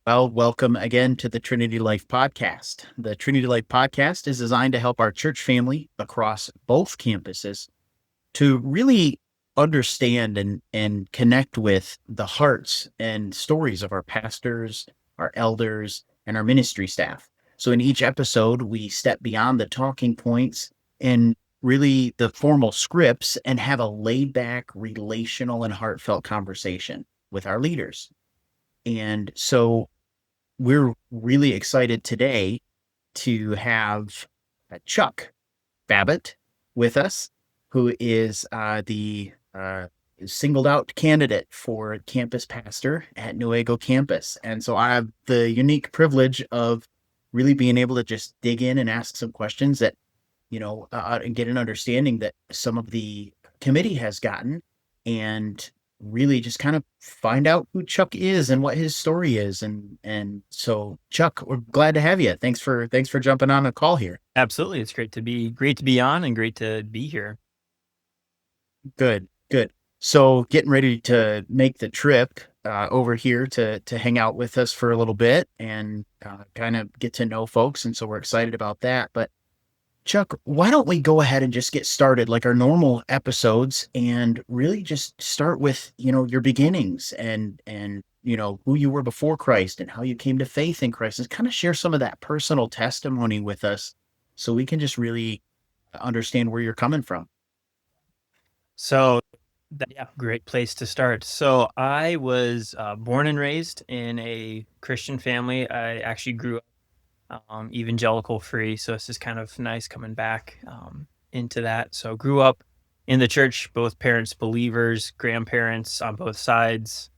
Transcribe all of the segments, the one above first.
Well, welcome again to the Trinity Life Podcast. The Trinity Life Podcast is designed to help our church family across both campuses to really understand and connect with the hearts and stories of our pastors, our elders, and our ministry staff. So in each episode, we step beyond the talking points and really the formal scripts and have a laid back, relational, and heartfelt conversation with our leaders. And so we're really excited today to have Chuck Babbitt with us, who is the singled out candidate for campus pastor at Newaygo campus. And so I have the unique privilege of really being able to just dig in and ask some questions that, and get an understanding that some of the committee has gotten and really just kind of find out who Chuck is and what his story is. And so Chuck, we're glad to have you. Thanks for jumping on a call here. Absolutely. It's great to be on and great to be here. Good, good. So getting ready to make the trip over here to hang out with us for a little bit and kind of get to know folks. And so we're excited about that. But Chuck, why don't we go ahead and just get started like our normal episodes and really just start with, your beginnings and who you were before Christ and how you came to faith in Christ and kind of share some of that personal testimony with us so we can just really understand where you're coming from. So, great place to start. So, I was born and raised in a Christian family. I actually grew up evangelical free. So, this is kind of nice coming back into that. So, grew up in the church, both parents believers, grandparents on both sides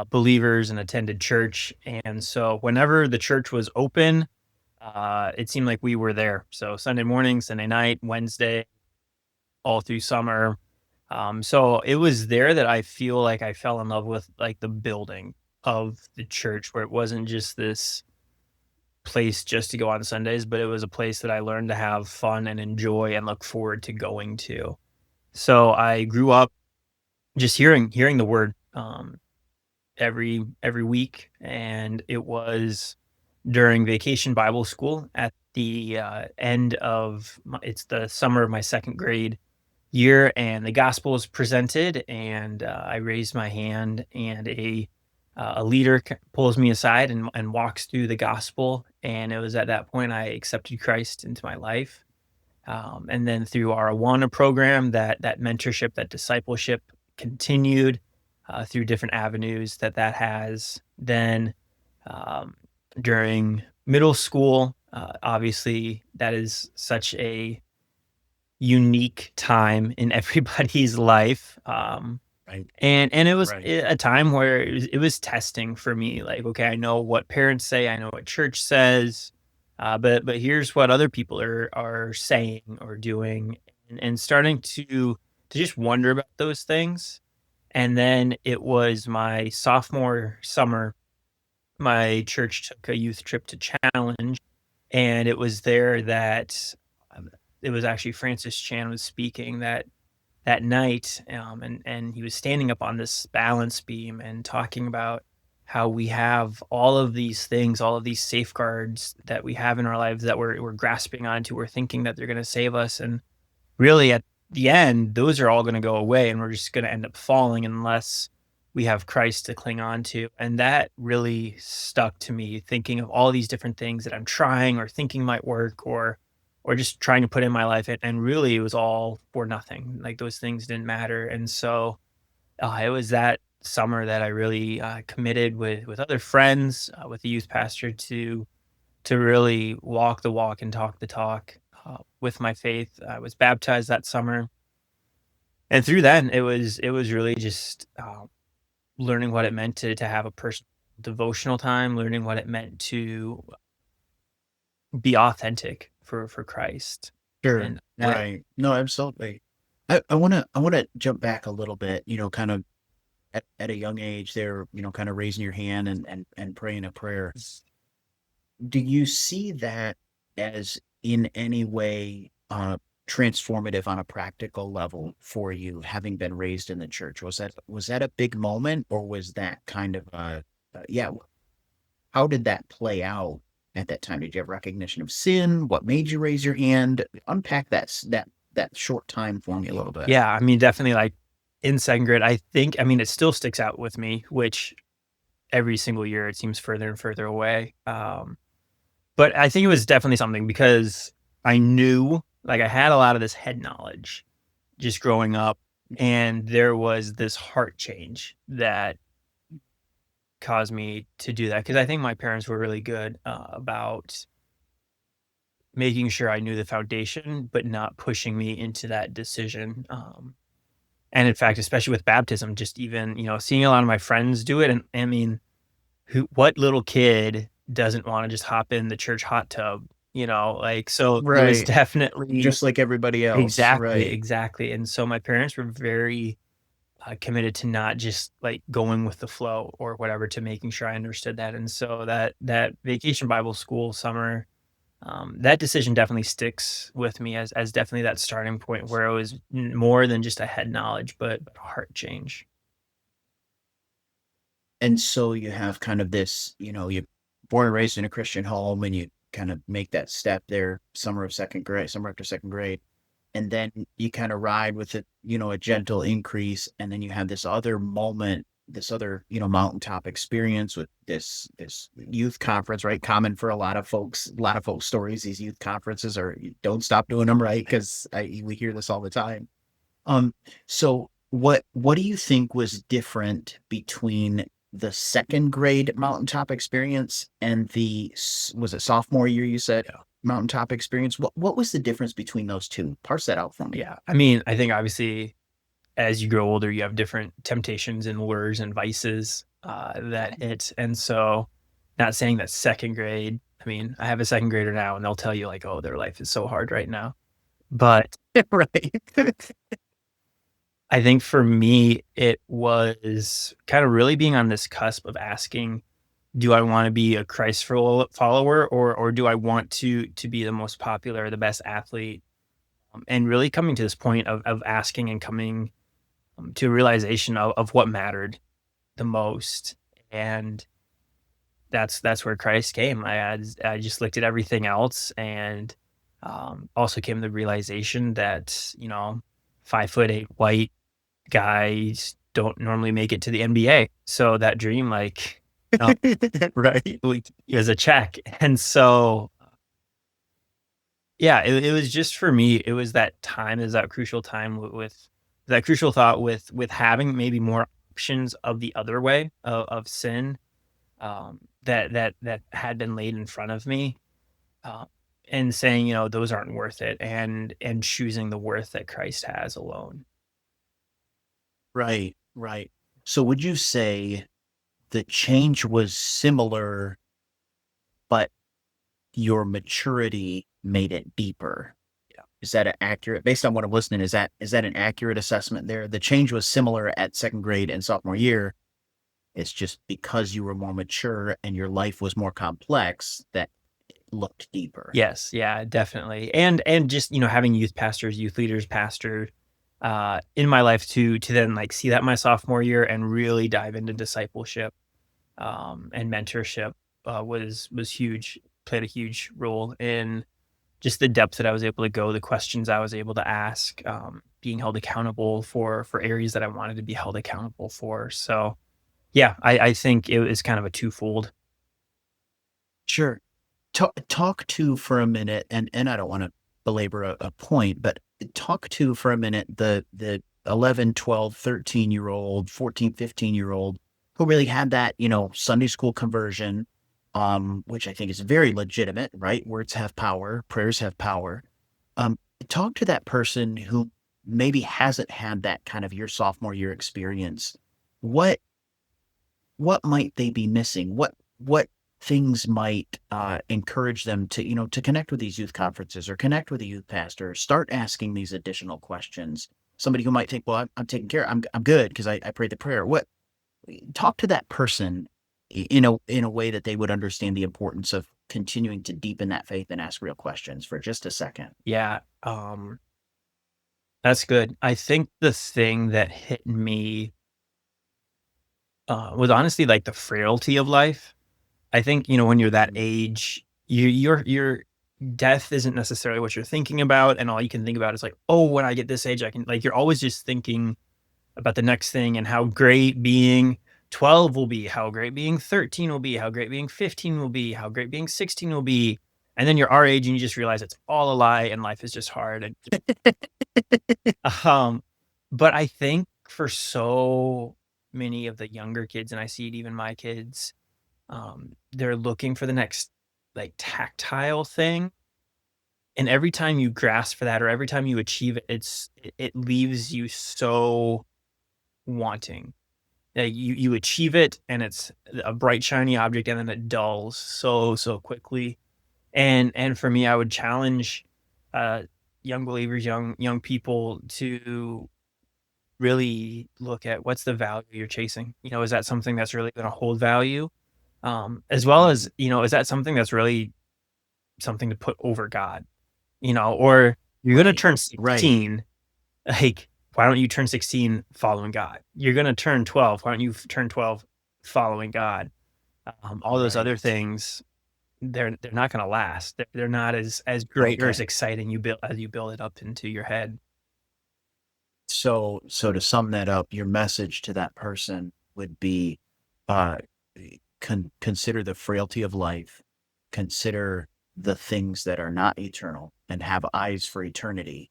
believers, and attended church. And so, whenever the church was open, it seemed like we were there. So Sunday morning, Sunday night, Wednesday, all through summer. So it was there that I feel like I fell in love with like the building of the church, where it wasn't just this place just to go on Sundays, but it was a place that I learned to have fun and enjoy and look forward to going to. So I grew up just hearing the word every week, and it was during vacation Bible school at the end of it's the summer of my second grade year, and the gospel is presented, and I raised my hand, and a leader pulls me aside and walks through the gospel, and it was at that point I accepted Christ into my life. And then through our Awana program, that mentorship, that discipleship continued through different avenues that has. Then during middle school, obviously that is such a unique time in everybody's life. Right. And it was Right. a time where it was testing for me. Like, okay, I know what parents say, I know what church says, but here's what other people are saying or doing, and starting to just wonder about those things. And then it was my sophomore summer, my church took a youth trip to Challenge, and it was there that it was actually Francis Chan was speaking that night, and he was standing up on this balance beam and talking about how we have all of these things, all of these safeguards that we have in our lives that we're grasping onto, we're thinking that they're going to save us, and really at the end, those are all going to go away, and we're just going to end up falling unless we have Christ to cling on to. And that really stuck to me, thinking of all these different things that I'm trying or thinking might work, or just trying to put in my life, and really it was all for nothing. Like, those things didn't matter. And so it was that summer that I really committed with other friends, with the youth pastor, to really walk the walk and talk the talk with my faith. I was baptized that summer, and through that, it was really just learning what it meant to have a personal devotional time, learning what it meant to be authentic for Christ. Sure. And that Right. No, absolutely. I wanna jump back a little bit, kind of at a young age there, kind of raising your hand and praying a prayer. Do you see that as in any way transformative on a practical level for you, having been raised in the church? Was that a big moment, or was that kind of yeah? how did that play out at that time? Did you have recognition of sin? What made you raise your hand? Unpack that short time for me a little bit. Yeah, I mean, definitely, like, in 2nd grade, I mean, it still sticks out with me, which every single year it seems further and further away, but I think it was definitely something because I knew, like, I had a lot of this head knowledge just growing up, and there was this heart change that caused me to do that because I think my parents were really good, about making sure I knew the foundation, but not pushing me into that decision, and in fact, especially with baptism, just even, seeing a lot of my friends do it, and I mean, what little kid doesn't wanna just hop in the church hot tub, like, so it was Right. definitely. Just like everybody else. Exactly, Right. exactly, and so my parents were very, committed to not just, like, going with the flow or whatever, to making sure I understood that, and so that vacation Bible school summer, that decision definitely sticks with me as definitely that starting point where it was more than just a head knowledge, but a heart change. And so you have kind of this, you're born and raised in a Christian home and you kind of make that step there, summer after second grade. And then you kind of ride with it, a gentle increase. And then you have this other moment, this other, mountaintop experience with this youth conference, right? Common for a lot of folks stories. These youth conferences are, you don't stop doing them, right? Because we hear this all the time. Um, so what do you think was different between the second grade mountaintop experience and was it sophomore year you said Yeah. mountaintop experience? What was the difference between those two? Parse that out for me. Yeah, I mean, I think obviously as you grow older, you have different temptations and lures and vices, that hit, and so, not saying that 2nd grade. I mean, I have a 2nd grader now, and they'll tell you, like, "Oh, their life is so hard right now." But Right. I think for me, it was kinda really being on this cusp of asking, "Do I wanna be a Christ follower, or do I want to be the most popular, the best athlete?" And really coming to this point of asking and coming, to a realization of what mattered the most, and that's where Christ came. I just looked at everything else, and, also came to the realization that, 5'8" white guys don't normally make it to the NBA. So that dream, like, uh, Right. is a check. And so, yeah, it was just for me, it was that time, is that crucial time with that crucial thought with having maybe more options of the other way of sin, that had been laid in front of me, uh, and saying, those aren't worth it, and choosing the worth that Christ has alone. Right. Right. So would you say the change was similar, but your maturity made it deeper? Yeah. Is that an accurate based on what I'm listening, is that an accurate assessment there? The change was similar at second grade and sophomore year. It's just because you were more mature and your life was more complex that it looked deeper. Yes, yeah, definitely. And just, having youth pastors, youth leaders, pastor, in my life to then, like, see that my sophomore year and really dive into discipleship, and mentorship, was huge, played a huge role in just the depth that I was able to go, the questions I was able to ask, being held accountable for areas that I wanted to be held accountable for. So, yeah, I think it was kind of a twofold. Sure. Talk to for a minute, and I don't want to belabor a point, but talk to for a minute the 11, 12, 13-year old, 14, 15-year old who really had that, Sunday school conversion, which I think is very legitimate, right? Words have power, prayers have power. Um, Talk to that person who maybe hasn't had that kind of your sophomore year experience. What what might they be missing? What things might encourage them to to connect with these youth conferences or connect with a youth pastor? Start asking these additional questions. Somebody who might think, "Well, I'm taken care. I'm good because I prayed the prayer." What talk to that person in a way that they would understand the importance of continuing to deepen that faith and ask real questions for just a second. Yeah, that's good. I think the thing that hit me, was honestly, like, the frailty of life. I think, when you're that age, your death isn't necessarily what you're thinking about, and all you can think about is like, "Oh, when I get this age, I can," like, you're always just thinking about the next thing and how great being 12 will be, how great being 13 will be, how great being 15 will be, how great being 16 will be. And then you're our age and you just realize it's all a lie and life is just hard. And um, but I think for so many of the younger kids, and I see it even my kids, they're looking for the next like tactile thing. And every time you grasp for that or every time you achieve it, it leaves you so wanting. You achieve it and it's a bright shiny object and then it dulls so quickly. And for me, I would challenge uh young believers, young people to really look at what's the value you're chasing. Is that something that's really going to hold value? As well as, is that something that's really something to put over God? Or you're gonna Right. turn Right. 16. Like, why don't you turn 16 following God? You're gonna turn 12, why don't you turn 12 following God? All those other Right. they're not gonna last. They're not as great or as Okay. exciting as you build it up into your head. So to sum that up, your message to that person would be, uh, consider the frailty of life, consider the things that are not eternal, and have eyes for eternity.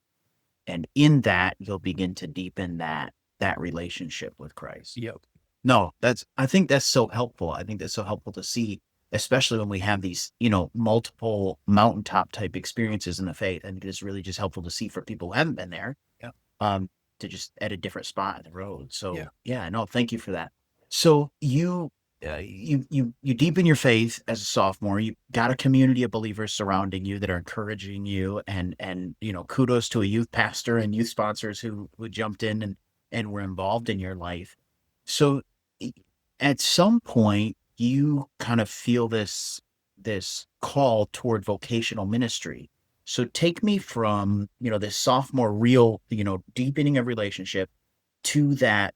And in that, you'll begin to deepen that relationship with Christ. Yep. No, I think that's so helpful. I think that's so helpful to see, especially when we have these, multiple mountaintop type experiences in the faith. And it is really just helpful to see for people who haven't been there, Yeah. to just at a different spot in the road. Yeah. So yeah, no, thank you for that. So you deepen your faith as a sophomore. You got a community of believers surrounding you that are encouraging you, and kudos to a youth pastor and youth sponsors who jumped in and were involved in your life. So y- at some point, you kind of feel this call toward vocational ministry. So take me from, this sophomore real, deepening of relationship to that,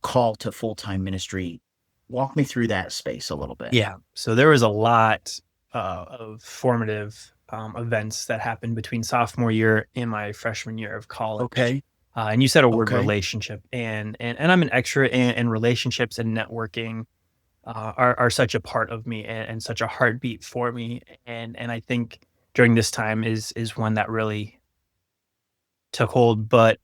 call to full-time ministry. Walk me through that space a little bit. Yeah. So there was a lot of formative events that happened between sophomore year and my freshman year of college. Okay. And you said a word Okay. relationship, and I'm an extra, and relationships and networking are such a part of me and such a heartbeat for me. And I think during this time is when that really took hold. But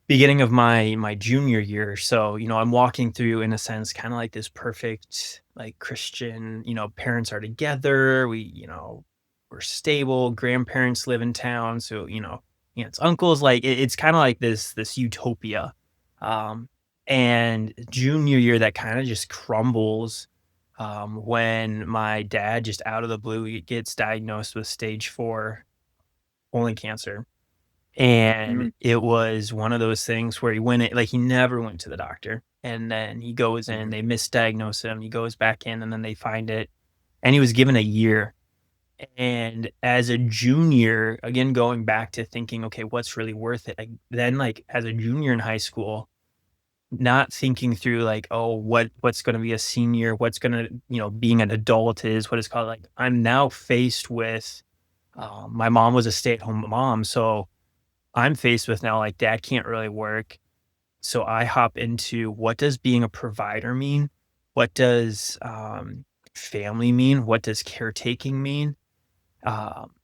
beginning of my junior year, so I'm walking through, in a sense, kind of like this perfect like Christian. Parents are together. We're stable. Grandparents live in town, so it's uncles. Like it's kind of like this utopia. Um, and junior year, that kind of just crumbles when my dad just out of the blue gets diagnosed with stage 4 colon cancer. And Mm, it was one of those things where he never went to the doctor, and then he goes in, mhm. they misdiagnose him, he goes back in, and then they find it, and he was given a year. And as a junior, again, going back to thinking, "Okay, what's really worth it?" Then, like, as a junior in high school, not thinking through, like, "Oh, what's gonna be a senior? What's gonna," being an adult is what it's called, like, I'm now faced with, my mom was a stay-at-home mom, so I'm faced with now, like, dad can't really work. So I hop into, what does being a provider mean? What does family mean? What does caretaking mean? Um,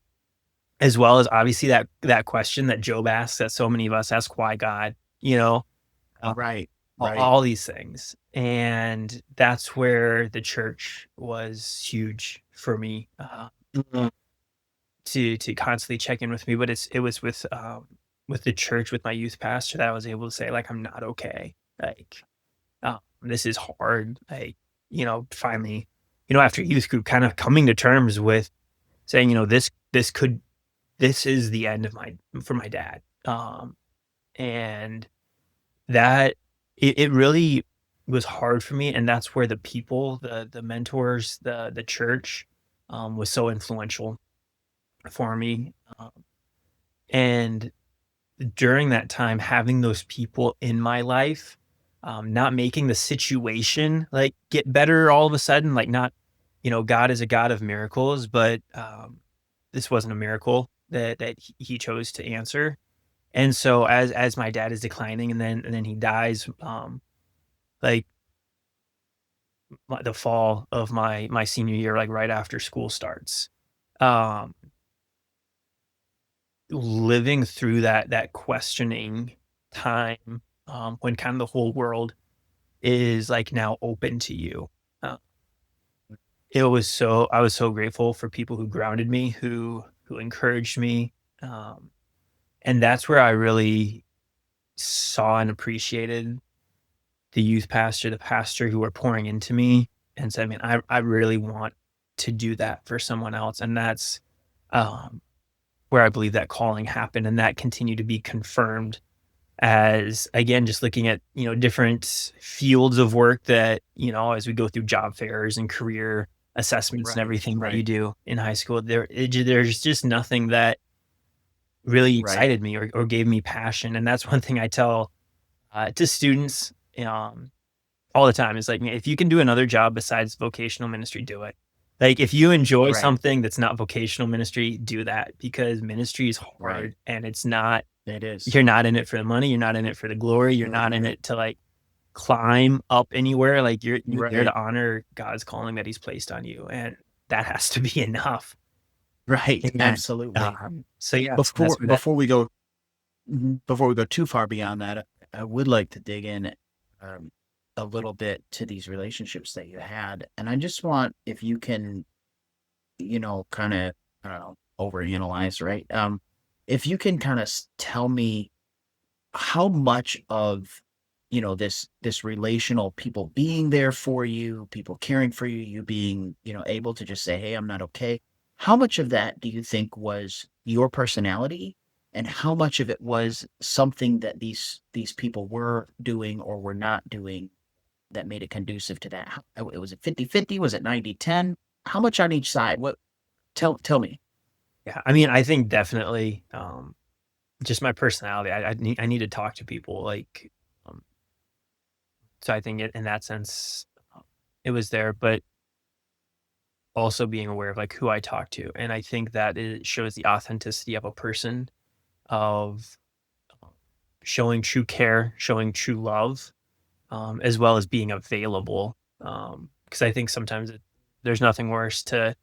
as well as obviously that question that Job asks, that so many of us ask, why God? You know, uh, Right. all, Right. all these things, and that's where the church was huge for me. Mhm. To constantly check in with me, but it was with the church, with my youth pastor, that I was able to say, like, I'm not okay. Like, this is hard. Like, finally, after youth group, kind of coming to terms with saying, this is the end of for my dad. And that it really was hard for me. And that's where the people, the mentors, the church, was so influential for me. And during that time, having those people in my life, not making the situation like get better all of a sudden, like not God is a God of miracles, but this wasn't a miracle that he chose to answer. And so as my dad is declining and then he dies, like the fall of my senior year, like right after school starts, um, living through that questioning time, when kind of the whole world is like now open to you. Uh, I was so grateful for people who grounded me, who encouraged me, um, and that's where I really saw and appreciated the youth pastor, the pastor who were pouring into me and said, "Man, I really want to do that for someone else." And that's, um, where I believe that calling happened, and that continued to be confirmed as, again, just looking at, different fields of work that, as we go through job fairs and career assessments and Right. everything that you Right. do in high school, there's just nothing that really Right. excited me or gave me passion. And that's one thing I tell, to students, all the time is like, "Man, if you can do another job besides vocational ministry, do it." Like, if you enjoy Right. something that's not vocational ministry, do that, because ministry is Right. hard and it's not, It is. you're not in it for the money, you're not in it for the glory, you're not in it to, like, climb up anywhere, like, you're there Right. to honor God's calling that he's placed on you, and that has to be enough. Right. And, Absolutely. so yeah, so Before that's where that. before we go before we go too far beyond that, I would like to dig in um, a little bit to these relationships that you had, and I just want if you can, kind of I don't know, overanalyze, right? If you can kind of tell me how much of this relational people being there for you, people caring for you, you being able to just say, hey, I'm not okay, how much of that do you think was your personality, and how much of it was something that these people were doing or were not doing that made it conducive to that? Was it 50-50? Was it 90-10? How much on each side? What tell me. Yeah, I mean, I think definitely, just my personality, I need to talk to people, like, um, so I think in that sense, it was there, but also being aware of, like, who I talk to, and I think that it shows the authenticity of a person, of showing true care, showing true love, as well as being available, because I think sometimes there's nothing worse to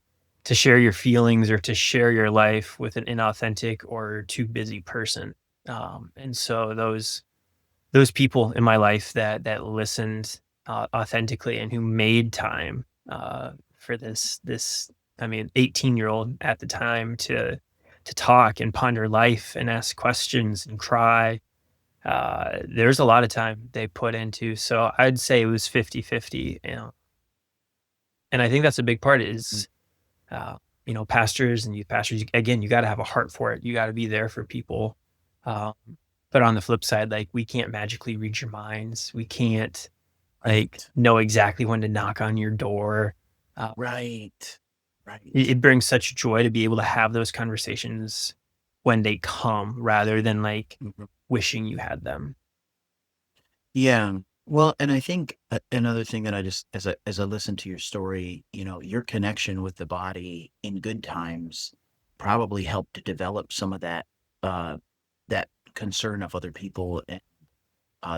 share your feelings or to share your life with an inauthentic or too busy person, and so those people in my life that listened, authentically, and who made time, for this, I mean, 18-year-old at the time to talk and ponder life and ask questions and cry. There's a lot of time they put into, so I'd say it was 50-50, and I think that's a big part Mm. is, pastors and youth pastors, again, you gotta have a heart for it. You gotta be there for people. Um, but on the flip side, like, we can't magically read your minds. We can't, like, Right. know exactly when to knock on your door. Uh, Right. it, Right. it brings such joy to be able to have those conversations when they come rather than, like, Mhm. wishing you had them. Yeah. Well, and I think another thing that I just, as I listen to your story, your connection with the body in good times probably helped to develop some of uh, that concern of other people, and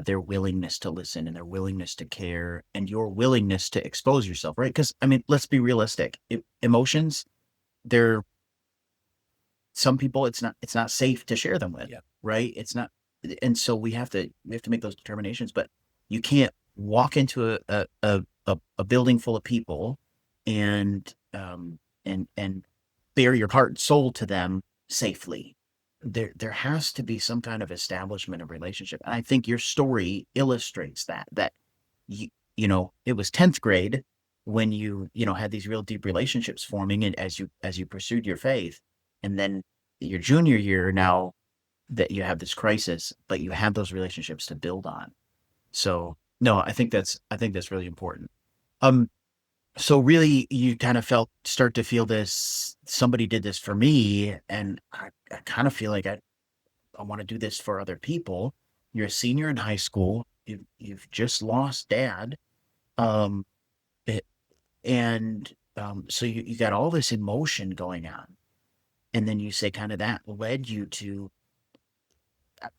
their willingness to listen and their willingness to care and your willingness to expose yourself, right? Because I mean, let's be realistic. Emotions, they're some people it's not safe to share them with, Yeah. right? It's not, and so we have to make those determinations, but you can't walk into a building full of people and and bare your heart and soul to them safely. There has to be some kind of establishment of relationship, and I think your story illustrates that you it was 10th grade when you had these real deep relationships forming, and as you pursued your faith, and then your junior year, now that you have this crisis, but you have those relationships to build on. So no, I think that's really important. Um, so really you kind of start to feel this, somebody did this for me, and I kind of feel like I want to do this for other people. You're a senior in high school. You've just lost dad. Um, it, and So you got all this emotion going on, and then you say kind of that led you to,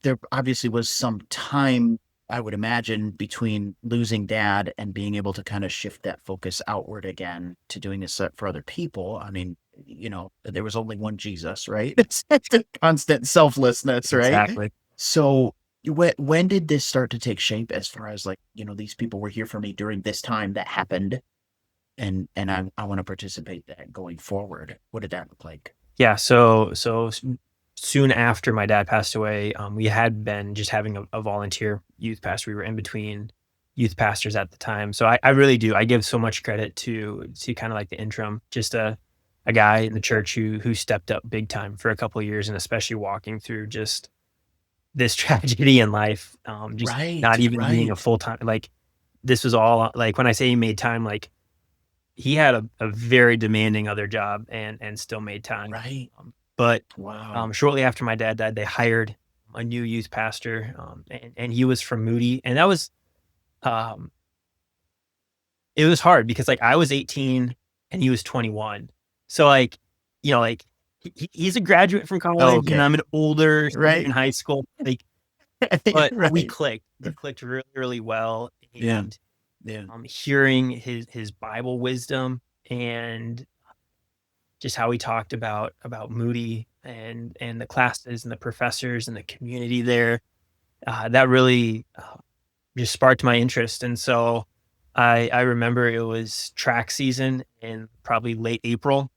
there obviously was some time, I would imagine, between losing dad and being able to kind of shift that focus outward again to doing this for other people. I mean, there was only one Jesus, right? It's constant selflessness, right? Exactly. So when did this start to take shape as far as like, these people were here for me during this time that happened, and I want to participate that going forward. What did that look like? Yeah. So soon after my dad passed away, we had been just having a volunteer youth pastor. We were in between youth pastors at the time. So I really do. I give so much credit to kind of like the interim, just a guy in the church who stepped up big time for a couple of years, and especially walking through just this tragedy in life, just not Right, even being a right, full time, like, this was all like, when I say he made time, like, he had a very demanding other job and still made time. right. But Wow. shortly after my dad died, they hired a new youth pastor, and he was from Moody, and that was, um, it was hard because, like, I was 18 and he was 21. So, like, like, he's a graduate from Oh, college and okay. I'm an older student in Right. high school, like, but we Right. clicked. We clicked really, really well, Yeah. and, Yeah. hearing his Bible wisdom and just how he talked about Moody and the classes and the professors and the community there, that really, just sparked my interest, and so I remember it was track season in probably late April,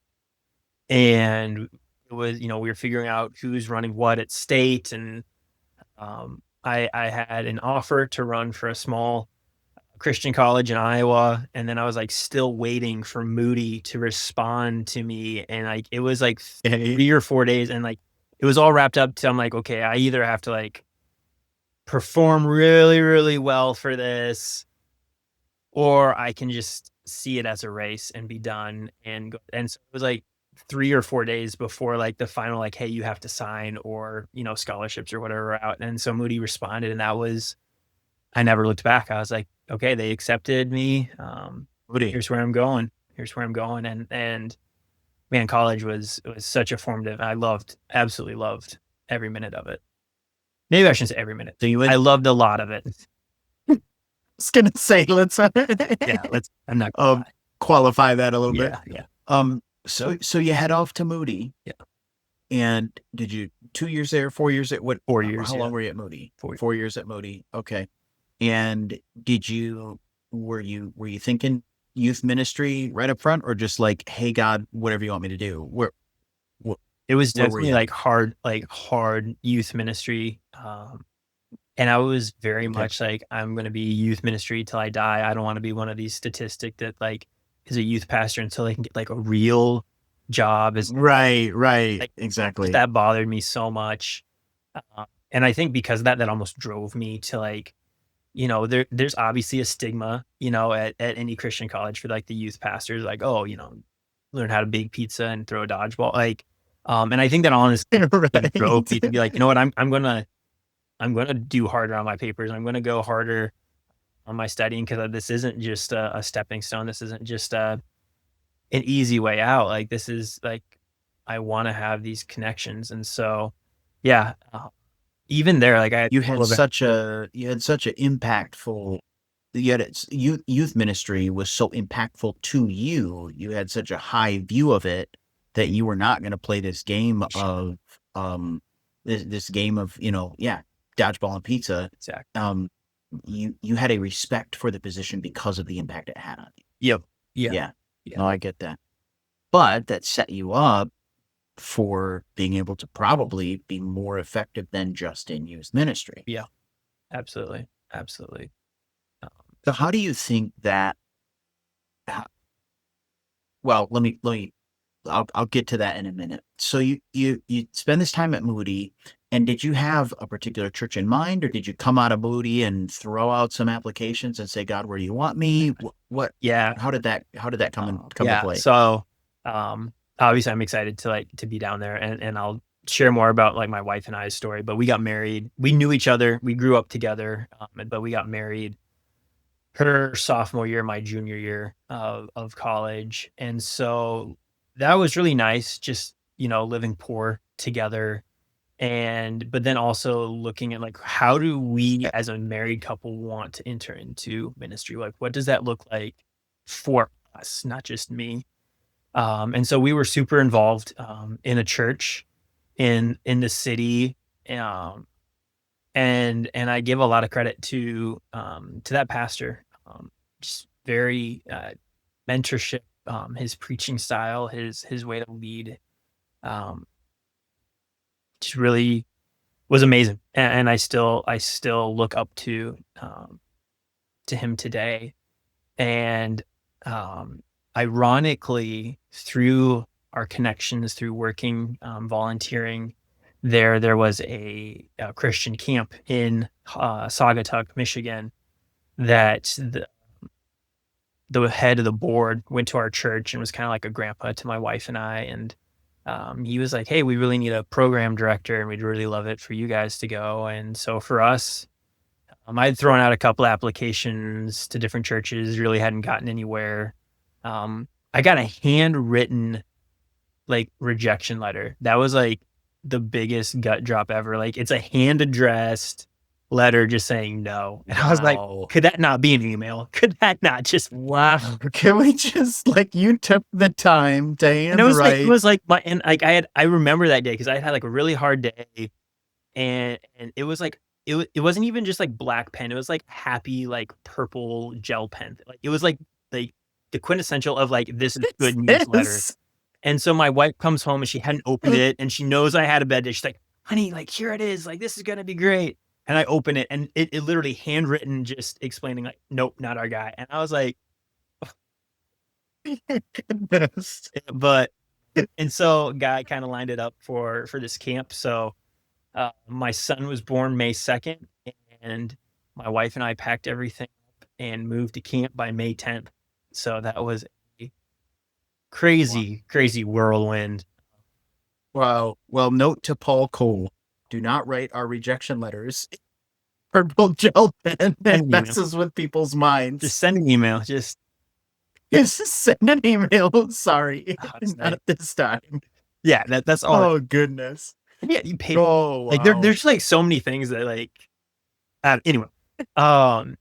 and it was, we were figuring out who's running what at state, and, I had an offer to run for a small Christian college in Iowa, and then I was, like, still waiting for Moody to respond to me, and, like, it was, like, Okay. 3 or 4 days, and, like, it was all wrapped up to, I'm like, "Okay, I either have to, like, perform really, really well for this, or I can just see it as a race and be done," and go, and so it was, like, 3 or 4 days before, like, the final, like, "Hey, you have to sign," or, scholarships or whatever were out, and so Moody responded, and that was, I never looked back. I was like, "Okay, they accepted me, Woody. here's where I'm going. Here's where I'm going," and man, college was such a formative, I absolutely loved every minute of it. Maybe I shouldn't say every minute. So you I went, loved a lot of it. was gonna say, let's Yeah, I'm not gonna um lie. qualify that a little bit. Yeah, yeah, So you head off to Moody, yeah. and did you 2 years there, 4 years there? What 4 years, how yeah. long were you at Moody? 4 4 years at Moody. Okay. And did you were you thinking youth ministry right up front, or just like, hey God, whatever you want me to do? Where, It was where were definitely, you? hard youth ministry, and I was very Okay. much like, "I'm gonna be youth ministry till I die. I don't wanna be one of these statistic that, like, is a youth pastor until they can get, like, a real job." Is Right, right. like, just Exactly. that bothered me so much, and I think because of that, that almost drove me to, like, there's obviously a stigma, at any Christian college for, like, the youth pastors, like, "Oh, learn how to bake pizza and throw a dodgeball," like, and I think that honestly drove me to Right. be like, "You know what? I'm gonna do harder on my papers. I'm gonna go harder on my studying because this isn't just a stepping stone. This isn't just an easy way out. Like, this is like, I want to have these connections." And so, yeah, even there, like, I had You people had over. such a you had such an impactful, yet it's youth ministry was so impactful to you. You had such a high view of it that you were not going to play this game of um this game of, yeah, dodgeball and pizza. Exactly. Um you had a respect for the position because of the impact it had on you. Yep. Yeah. Yeah. Yeah. No, I get that. But that set you up for being able to probably be more effective than just in youth ministry. Yeah. Absolutely. Absolutely. Um, So how do you think that, ho well, let me I'll get to that in a minute. So you spend this time at Moody, and did you have a particular church in mind, or did you come out of Moody and throw out some applications and say, "God, where do you want me?" What yeah. how did that come to Yeah. play? So, obviously, I'm excited to be down there, and I'll share more about, like, my wife and I's story. But we got married. We knew each other. We grew up together, but we got married her sophomore year, my junior year of college. And so that was really nice, just, living poor together. But then also looking at like, how do we as a married couple want to enter into ministry? Like, what does that look like for us, not just me? And so we were super involved in a church in the city. Um, and I give a lot of credit to that pastor. Just very mentorship, his preaching style, his way to lead, um, just really was amazing. And I still look up to him today. And ironically, through our connections, through working, volunteering, there was a Christian camp in Saugatuck, Michigan, that the head of the board went to our church and was kind of like a grandpa to my wife and I. And he was like, "Hey, we really need a program director, and we'd really love it for you guys to go." And so for us, I'd thrown out a couple applications to different churches, really hadn't gotten anywhere. I got a handwritten like rejection letter. That was like the biggest gut drop ever. Like it's a hand addressed letter just saying no. And I was like, Wow. could that not be an email? Could that not just Wow. Can we just like you took the time to and hand it was like it write? was like my and like I remember that day because I had like a really hard day and it was like it wasn't even just like black pen. It was like happy like purple gel pen. Like it was like the quintessential of like this is good news letter. This. And so my wife comes home and she hadn't opened it and she knows I had a bad day. She's like, "Honey, like here it is. Like this is gonna be great." And I open it and it literally handwritten just explaining like, "Nope, not our guy." And I was like, Goodness. but and so guy kind of lined it up for this camp. So my son was born May 2nd, and my wife and I packed everything up and moved to camp by May 10th. So that was a crazy, crazy whirlwind. Wow. Well, note to Paul Cole: do not write our rejection letters. Purple gel pen Send that an email. messes with people's minds. Just send an email. Just Just send an email. Sorry, it's not at this time. yeah, that's all. Oh goodness. Yeah, you pay Oh like wow. there's like so many things that like anyway. Um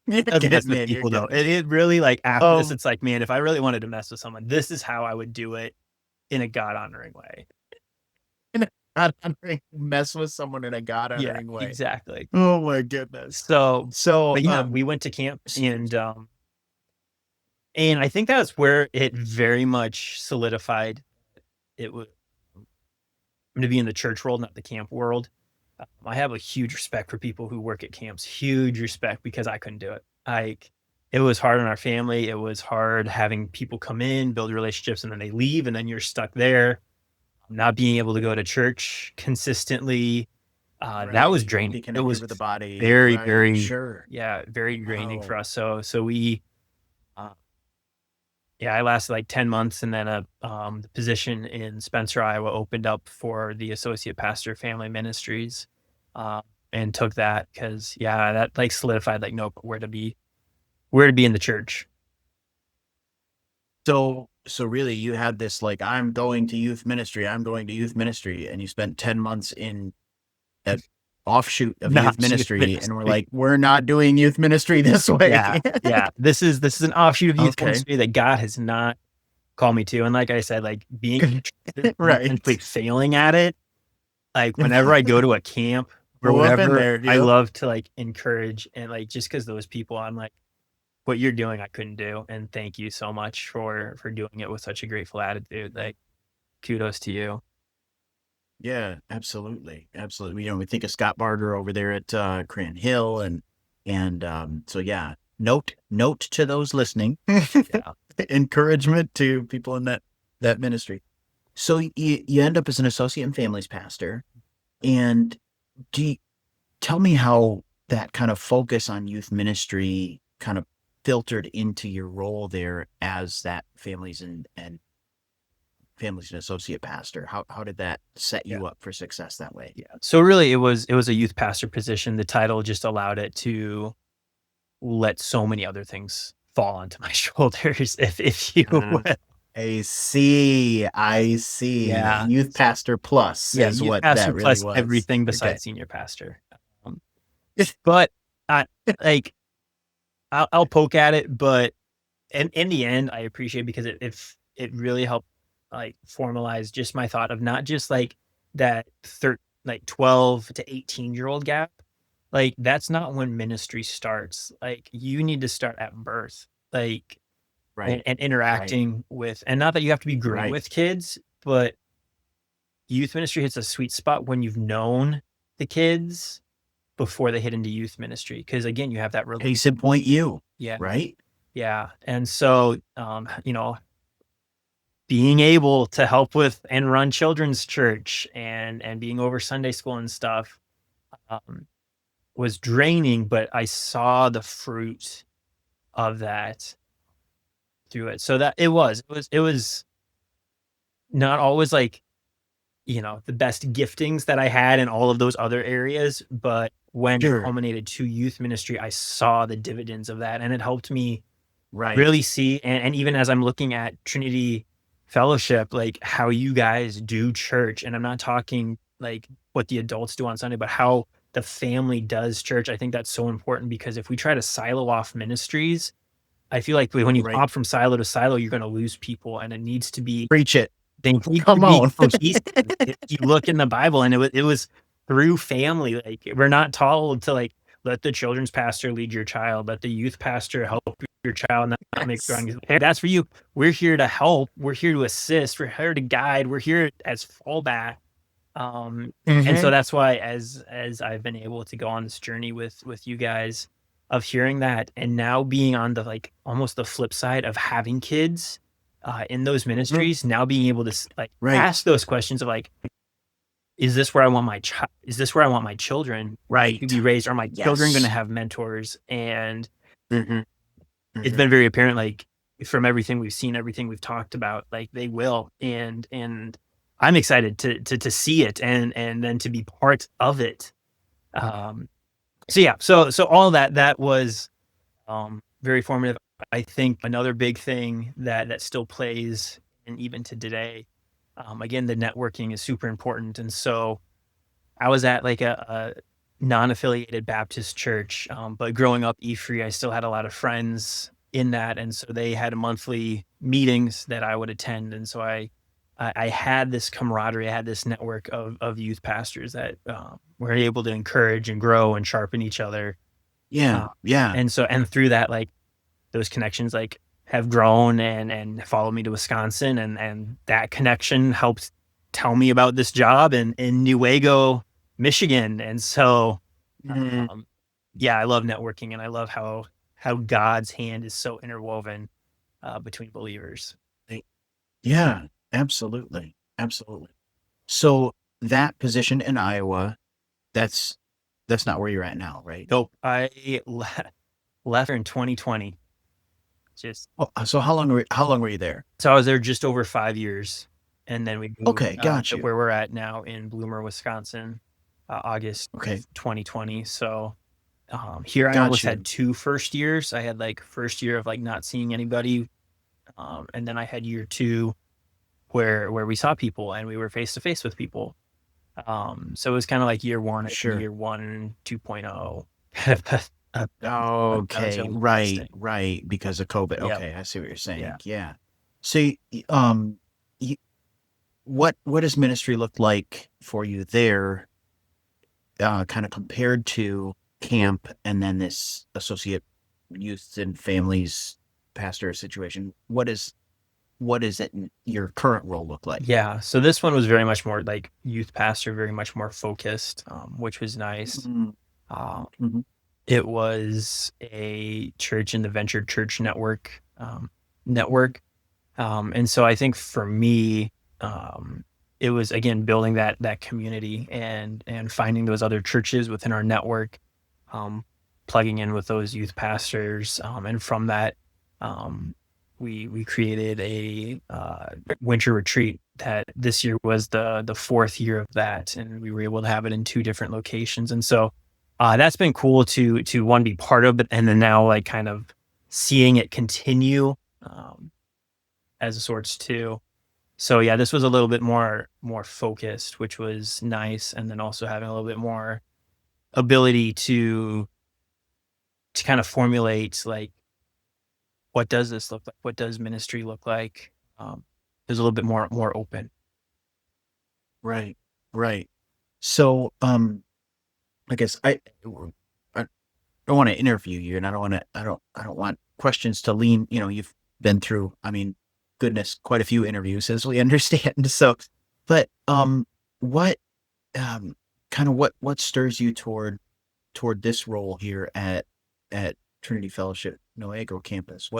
You're doesn't mess getting with it. You're people though. getting it. It really like after this, Oh, it's like, man, if I really wanted to mess with someone, this is how I would do it in a God honoring way. God honoring, mess with someone in a God Yeah, honoring way. exactly. Oh my goodness. So So, but yeah, we went to camp and I think that's where it very much solidified it was to be in the church world, not the camp world. I have a huge respect for people who work at camps, huge respect because I couldn't do it. Like it was hard on our family. It was hard having people come in, build relationships, and then they leave, and then you're stuck there, not being able to go to church consistently. That was right, draining. be It connected was with the body. very, Right. very, Sure. yeah, very draining for Wow. us. So we, uh, yeah, I lasted like 10 months and then the position in Spencer, Iowa opened up for the associate pastor of family ministries, and took that because yeah, that like solidified like, nope, where to be in the church. So really you had this like, I'm going to youth ministry. I'm going to youth ministry. And you spent 10 months in that offshoot of Not youth youth ministry. And we're ministry. like, we're not doing youth ministry this way. Yeah, yeah. This is an offshoot of youth Okay. ministry that God has not called me to. And like I said, like being Right. essentially failing at it. Like whenever I go to a camp or Go up in whatever, there. I Yep. love to like encourage and like just because those people, I'm like, what you're doing, I couldn't do, and thank you so much for doing it with such a grateful attitude. Like kudos to you. Yeah, absolutely. Absolutely. We think of Scott Barger over there at Cran Hill and so yeah, note to those listening. Yeah. Encouragement to people in that ministry. So you end up as an associate and families pastor, and tell me how that kind of focus on youth ministry kind of filtered into your role there as that families and associate pastor. How did that set you up for success that way? Yeah. So really it was a youth pastor position. The title just allowed it to let so many other things fall onto my shoulders, if you will. I see. I see. Yeah. Youth pastor plus Yeah, is youth what pastor that really plus was. everything Okay. besides senior pastor. Um, but I like I'll poke at it, but in the end, I appreciate it because it really helped like formalize just my thought of not just like that 12 to 18-year-old gap. Like that's not when ministry starts. Like you need to start at birth. Like Right. and Right. interacting with, and not that you have to be great Right. with kids, but youth ministry hits a sweet spot when you've known the kids before they hit into youth ministry. Cause again, you have that Case in point, you. yeah, Right. yeah. And so, being able to help with and run children's church and being over Sunday school and stuff, um, was draining, but I saw the fruit of that through it. So that it was not always like, the best giftings that I had in all of those other areas, but when it Sure. culminated to youth ministry, I saw the dividends of that, and it helped me Right. really see, and even as I'm looking at Trinity Fellowship, like, how you guys do church, and I'm not talking, like, what the adults do on Sunday, but how the family does church. I think that's so important because if we try to silo off ministries, I feel like when you Right. hop from silo to silo, you're gonna lose people, and it needs to be Preach it. they need to Come be on. cohesive. If you look in the Bible, and it was through family, like, we're not told to, like, let the children's pastor lead your child, let the youth pastor help your child not make the Yes. wrong hey, that's for you. We're here to help, we're here to assist, we're here to guide, we're here as fallback. And so Mhm. that's why as I've been able to go on this journey with you guys of hearing that and now being on the like almost the flip side of having kids in those Mhm. ministries, now being able to like Right. ask those questions of like, is this where I want my child? Is this where I want my children to Right. be raised? Are my children going to Yes. have mentors? And Mhm. it's Mhm. been very apparent, like from everything we've seen, everything we've talked about, like they will. And I'm excited to see it and then to be part of it. Um, so yeah, so all that was very formative. I think another big thing that still plays, and even to today, again, the networking is super important. And so I was at like a non-affiliated Baptist church, but growing up E-Free, I still had a lot of friends in that, and so they had monthly meetings that I would attend, and so I had this camaraderie, I had this network of youth pastors that were able to encourage and grow and sharpen each other, Yeah. uh, Yeah. and through that, like those connections, like have grown and followed me to Wisconsin, and that connection helped tell me about this job in Newaygo, Michigan, and so Mhm. um, yeah, I love networking, and I love how God's hand is so interwoven between believers. Right. Yeah. Absolutely. Absolutely. So that position in Iowa, that's that's not where you're at now, right? Nope, left in 2020. Just Oh, so how long were you there? so I was there just over 5 years, and then we moved Okay, got to you. where we're at now in Bloomer, Wisconsin, August Okay, 2020. So here I got almost had you. 2 first years. I had like first year of like not seeing anybody, and then I had year two where we saw people and we were face to face with people. So it was kind of like year one and Sure. year one 2.0. Kind of that was Okay, really right, interesting. right, because of COVID. Yep. Okay, I see what you're Yeah. saying. Yeah. So, y what does ministry look like for you there, kinda compared to camp and then this associate youth and families pastor situation? What is it in your current role look like? Yeah. So this one was very much more like youth pastor, very much more focused, which was nice. Mm, Um, mhm. it was a church in the Venture Church network. And so I think for me, um, it was again building that community and finding those other churches within our network, um, plugging in with those youth pastors, and from that, um, we created a winter retreat that this year was the fourth year of that, and we were able to have it in two different locations. And so That's been cool to one, be part of it, and then now like kind of seeing it continue um, as a sorts too. So yeah, this was a little bit more focused, which was nice, and then also having a little bit more ability to kind of formulate like, what does this look like? What does ministry look like? It was a little bit more open. Right. Right. So, I guess I don't want to interview you, and I don't want questions to lean, you've been through, I mean, goodness, quite a few interviews, as we understand. So, but, what, um, kind of what stirs you toward this role here at Trinity Fellowship Newaygo campus?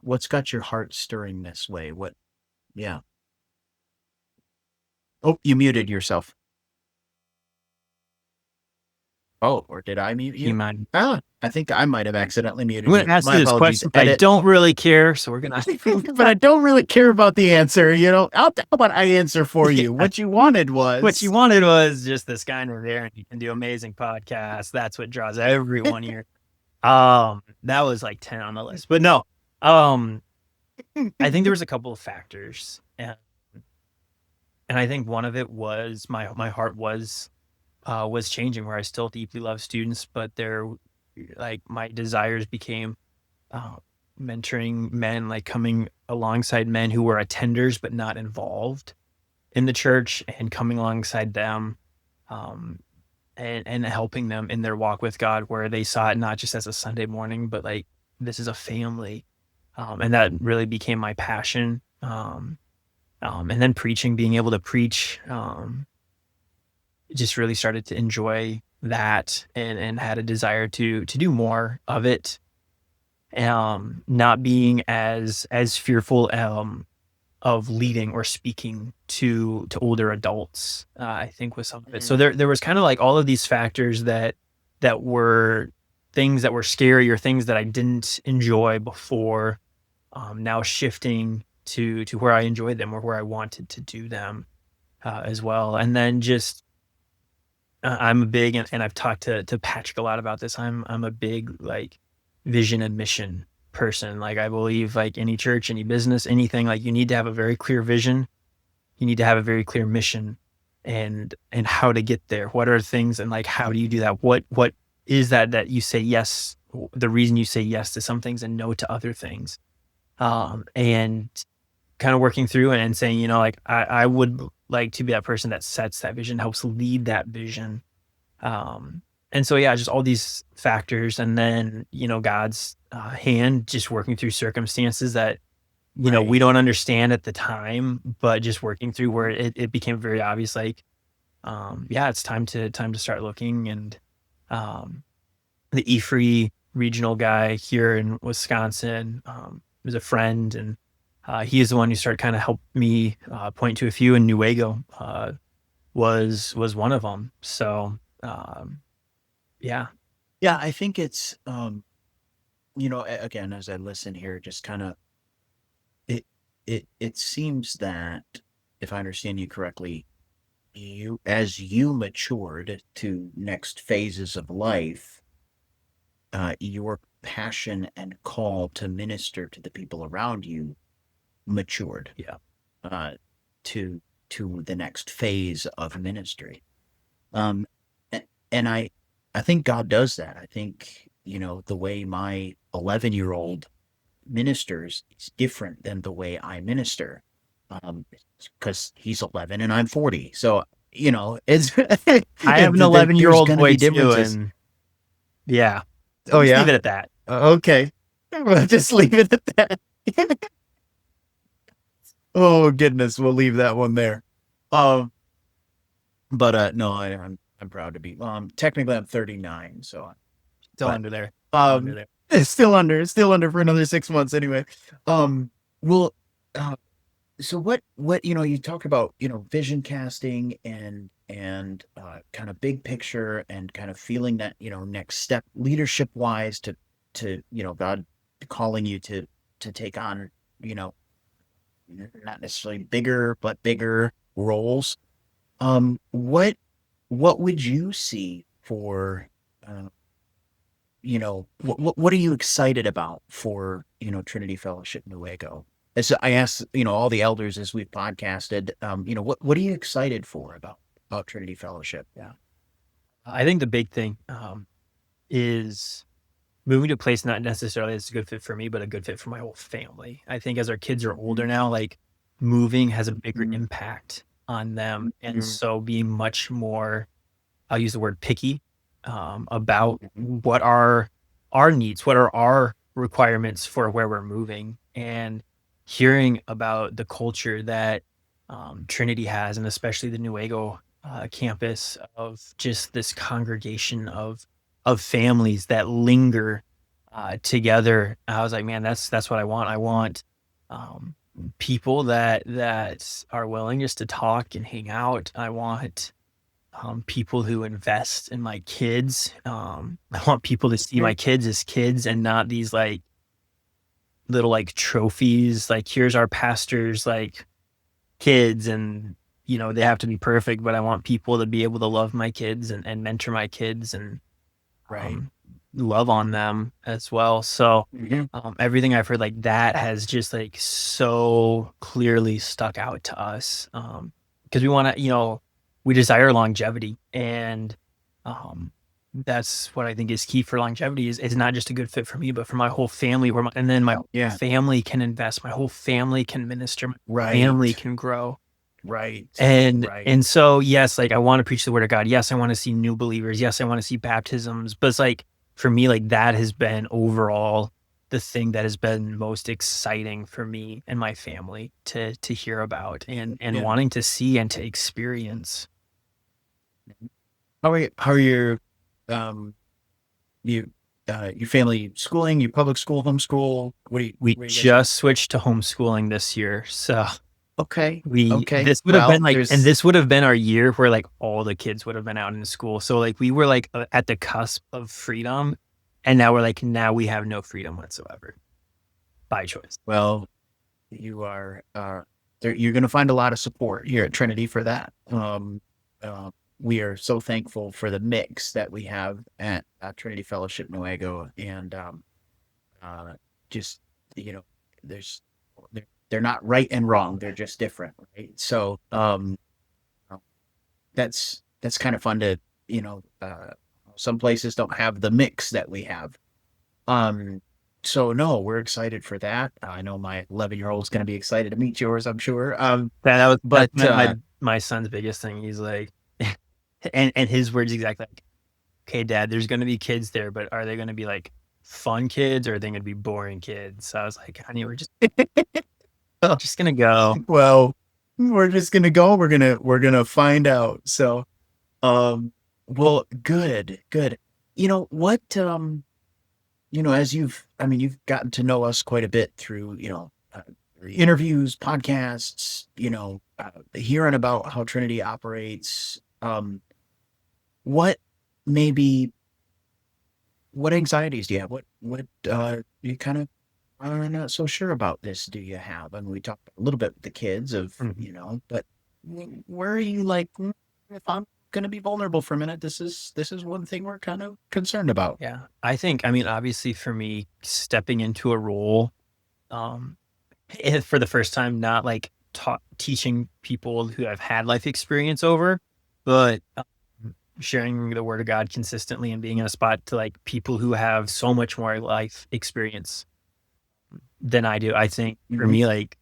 What's got your heart stirring this way? Yeah. Oh, you muted yourself. Oh, or did I mute Do you you? mind? I think I might have accidentally I'm muted going you. to ask My you this apologies. question, but I Edit. don't really care. So we're gonna. But I don't really care about the answer. How about I answer for you? Yeah. What you wanted What you was, wanted was just this guy over there, and you can do amazing podcasts. That's what draws everyone here. That was like 10 on the list, but no. Um, I think there was a couple of factors, and I think one of it was my heart was changing, where I still deeply love students, but like my desires became uh, mentoring men, like coming alongside men who were attenders but not involved in the church, and coming alongside them, um, and helping them in their walk with God, where they saw it not just as a Sunday morning, but like this is a family, and that really became my passion. And then preaching, being able to preach, just really started to enjoy that, and had a desire to do more of it. Not being as fearful of leading or speaking to older adults, I think was some of it. So there was kind of like all of these factors that were things that were scary, or things that I didn't enjoy before, now shifting to where I enjoyed them, or where I wanted to do them, as well. And then just I'm a big, and I've talked to Patrick a lot about this. I'm a big like vision and mission person. Like I believe like any church, any business, anything, like you need to have a very clear vision. You need to have a very clear mission, and how to get there. What are things, and like how do you do that? What is that you say yes? The reason you say yes to some things and no to other things. And kind of working through and saying, like I would like to be that person that sets that vision, helps lead that vision. Um, and so, yeah, just all these factors. And then, God's hand just working through circumstances that, we right. don't understand at the time, but just working through, where it became very obvious, like, yeah, it's time to start looking. And um, the E-Free regional guy here in Wisconsin, was a friend, and he is the one who started kind of helped me point to a few, and Newaygo was one of them. So yeah. Yeah, I think it's, again, as I listen here, just kind of, it, it seems that, if I understand you correctly, as you matured to next phases of life, your passion and call to minister to the people around you matured, Yeah. uh, to the next phase of ministry. Um, and I think God does that. I think, the way my 11-year-old ministers is different than the way I minister. Because he's 11 and I'm 40. So, it's I have an 11-year there's old going to boy be too. differences. And yeah, Oh, just leave yeah. it at that. Okay. We'll just leave it at that. Oh, goodness. We'll leave that one there. Um, but no, I'm proud to be. Technically I'm 39, so Still but under there. Still under um, there. it's still under for another 6 months anyway. Well, uh, so what you talk about, vision casting and kind of big picture, and kind of feeling that, next step leadership wise, to God calling you to take on, you know not necessarily bigger but bigger roles. What would you see for uh, what are you excited about for, Trinity Fellowship Newaygo? As I asked, all the elders as we've podcasted, what are you excited for about Trinity Fellowship? Yeah. I think the big thing is moving to a place not necessarily that's a good fit for me, but a good fit for my whole family. I think as our kids are older now, like moving has a bigger Mhm. impact on them. And Mhm. so being much more, I'll use the word picky, about what are our needs, what are our requirements for where we're moving, and hearing about the culture that Trinity has, and especially the Newaygo campus, of just this congregation of families that linger together. I was like, man, that's what I want. I want um, people that are willing just to talk and hang out. I want people who invest in my kids. I want people to see my Sure. kids as kids and not these like little like trophies. Like, here's our pastor's like kids, and they have to be perfect, but I want people to be able to love my kids and mentor my kids and Right. um, love on them as well. So Mhm. everything I've heard like that has just like so clearly stuck out to us, because we want to, we desire longevity, and um, that's what I think is key for longevity. Is it's not just a good fit for me, but for my whole family. And then my whole Yeah. family can invest, my whole family can minister, my family Right. can grow. Right. Right. And so, yes, like, I wanna preach the word of God. Yes, I wanna see new believers. Yes, I wanna see baptisms, but it's like, for me, like, that has been overall the thing that has been most exciting for me and my family to hear about and Yeah. wanting to see and to experience. How are your um you your family schooling, your public school, homeschool? We What do you guys got? just switched to homeschooling this year, so Okay. we Okay. this would have been, Well, like, and there's this would have been our year where, like, all the kids would have been out in school, so, like, we were, like, at the cusp of freedom, and now we're like, now we have no freedom whatsoever by choice. well, you are there, you're going to find a lot of support here at Trinity for that. Uh, we are so thankful for the mix that we have at Trinity Fellowship Nuevo, and uh, just you know, there's they're not right and wrong; they're just different, right? So uh, that's kind of fun to you know. Some places don't have the mix that we have. Um, so no, we're excited for that. I know my 11-year-old is going to be excited to meet yours, I'm sure. That's But my son's biggest thing. He's like, and his words exactly like, "Okay, Dad, there's gonna be kids there, but are they gonna be, like, fun kids, or are they gonna be boring kids?" So I was like, "Honey, we're just gonna go." well, we're just gonna go. We're gonna find out. So, well, good, good. You know what? As you've gotten to know us quite a bit through, interviews, podcasts, hearing about how Trinity operates. What maybe what anxieties do you have? What you kind of are not so sure about this do you have? I mean, we talked a little bit with the kids of, Mhm. but where are you like, if I'm going to be vulnerable for a minute, this is one thing we're kind of concerned about. Yeah. I mean, obviously for me, stepping into a role, um, for the first time, not like teaching people who have had life experience over, but sharing the word of God consistently and being in a spot to like people who have so much more life experience than I do. I think for Mhm. me, like,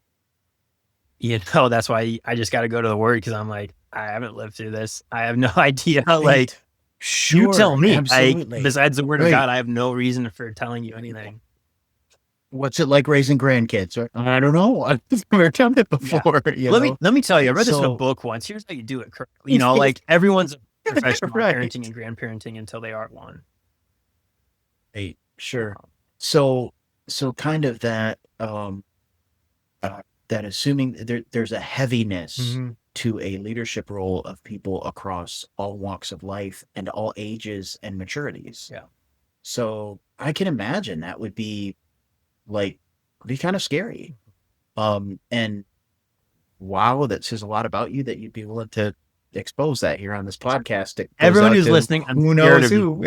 that's why I just got to go to the word, because I'm like, I haven't lived through this. I have no idea. Like, Right. you Sure. tell me. Like, Absolutely. besides the word of Right. God, I have no reason for telling you anything. What's it like raising grandkids? I don't know. I've never done it Yeah. before, Let me tell you, I read this in a So, book once. Here's how you do it correctly. Like, everyone's a professional on parenting right. and grandparenting until they aren't one. Right. Sure. Um, So kind of that assuming there's a heaviness mhm. to a leadership role of people across all walks of life and all ages and maturities. Yeah. So I can imagine that would be like be kind of scary. And wow, that says a lot about you that you'd be willing to. expose that here on this podcast. It goes Everyone out who's to listening, I'm who scared knows of you. who.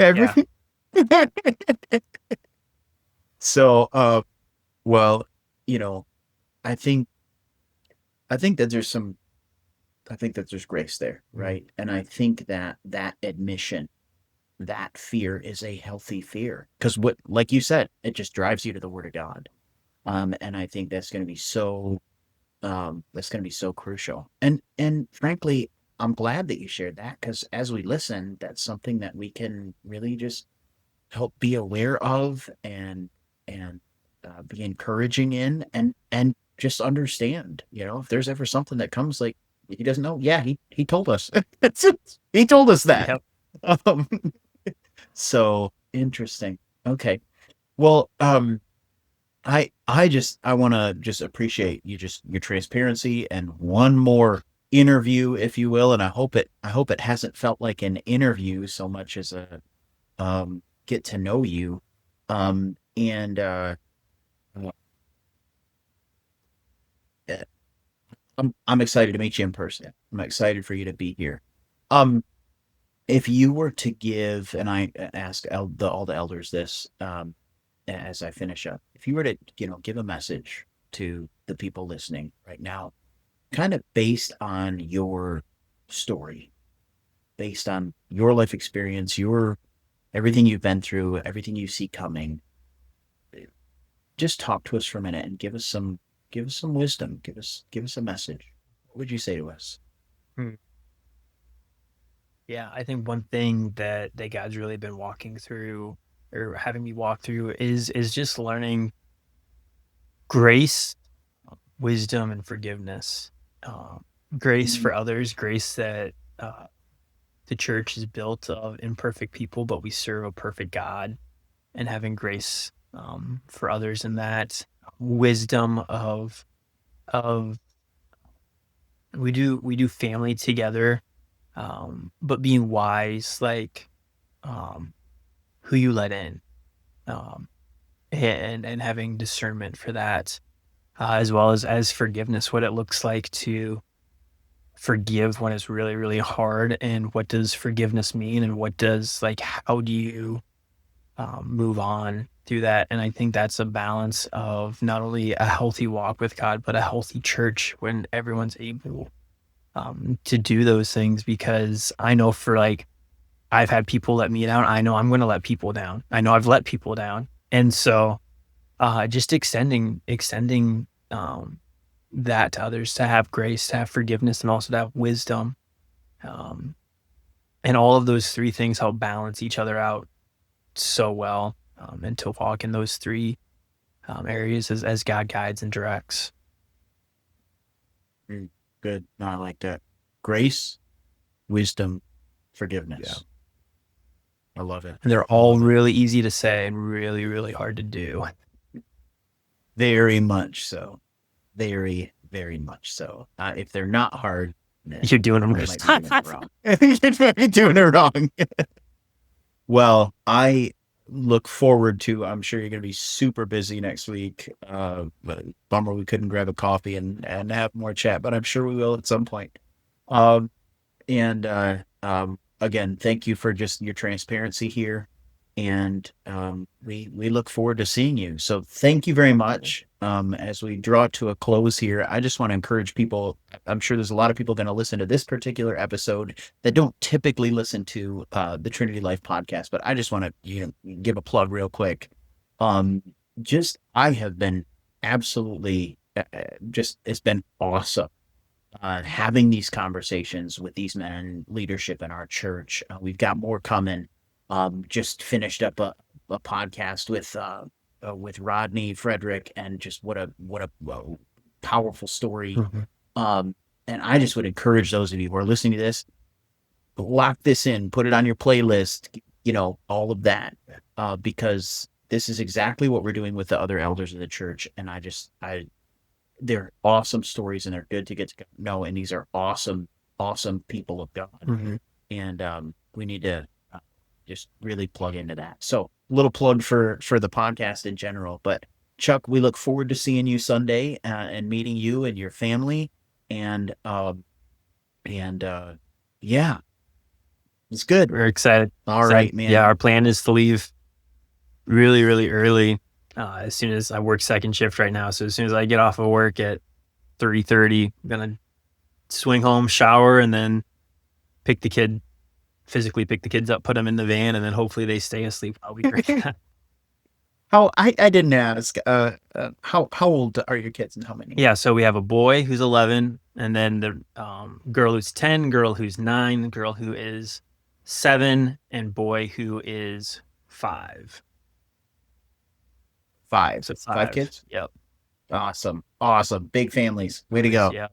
Yeah. So, well, you know, I think I think that there's some I think that there's grace there, right? And I think that that admission, that fear is a healthy fear because what, like you said, it just drives you to the Word of God. And I think that's going to be so crucial. And frankly, I'm glad that you shared that because as we listen, that's something that we can really just help be aware of and be encouraging in and just understand. If there's ever something that comes like he doesn't know, yeah, he told us. He told us that. Yep. Um, so interesting. Okay. Well, I want to just appreciate your transparency and one more interview, if you will, and I hope it hasn't felt like an interview so much as a get to know you, and uh, I'm excited to meet you in person. I'm excited for you to be here. Um, if you were to give, and I ask all the elders this, as I finish up, if you were to give a message to the people listening right now, kind of based on your story, based on your life experience, your everything you've been through, everything you see coming, just talk to us for a minute and give us some wisdom, give us a message. What would you say to us? Hmm. Yeah, I think one thing that God's really been walking through or having me walk through is just learning grace, wisdom, and forgiveness. Grace Mm, for others, grace that the church is built of imperfect people, but we serve a perfect God, and having grace for others in that wisdom of we do family together, but being wise, like um, who you let in, um, and having discernment for that, as well as forgiveness, what it looks like to forgive when it's really really hard, and what does forgiveness mean, and what does like how do you move on through that. And I think that's a balance of not only a healthy walk with God, but a healthy church when everyone's able to do those things. Because I know for like, I've had people let me down. I know I'm going to let people down. I know I've let people down. And so just extending that to others, to have grace, to have forgiveness, and also to have wisdom. Um, and all of those three things help balance each other out so well, and to walk in those three areas as God guides and directs. mm, good. No, I like that. Grace, wisdom, Yeah. forgiveness. I love it. And they're I all love it. really easy to say and really, really hard to do. Very much so. Very, very much so. If they're not hard, You're then doing them you good. might be doing it wrong. You might be doing it wrong. Well, I look forward to. I'm sure you're going to be super busy next week. But bummer we couldn't grab a coffee and have more chat, but I'm sure we will at some point. Um, and again, thank you for just your transparency here. And we look forward to seeing you. So thank you very much. As we draw to a close here, I just want to encourage people. I'm sure there's a lot of people going to listen to this particular episode that don't typically listen to the Trinity Life podcast, but I just want to give a plug real quick. Um, just I have been absolutely just it's been awesome having these conversations with these men in leadership in our church. We've got more coming. Just finished up a podcast with Rodney Frederick, and just what a powerful story. Mhm. Um, and I just would encourage those of you who are listening to this, lock this in, put it on your playlist, all of that, because this is exactly what we're doing with the other elders of the church. And they're awesome stories and they're good to get to know. And these are awesome, awesome people of God. Mhm. And we need to just really plug into that. So a little plug for the podcast in general. But Chuck, we look forward to seeing you Sunday and meeting you and your family. And Yeah, it's good. We're excited. All right, man. Yeah, our plan is to leave really, really early. As soon as I work second shift right now, so as soon as I get off of work at 3:30, I'm gonna swing home, shower, and then physically pick the kids up, put them in the van, and then hopefully they stay asleep while we drink. I didn't ask. How old are your kids and how many? Yeah, so we have a boy who's 11, and then the girl who's 10, girl who's 9, girl who is 7, and boy who is 5. Five. So Five 5. kids. Yep. Awesome. Big families. Way to go. Yeah.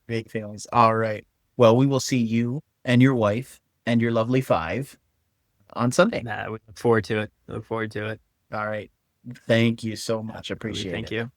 Big families. All right. Well, we will see you and your wife and your lovely 5 on Sunday. We look forward to it. All right. Thank you so much. Appreciate it. Thank you.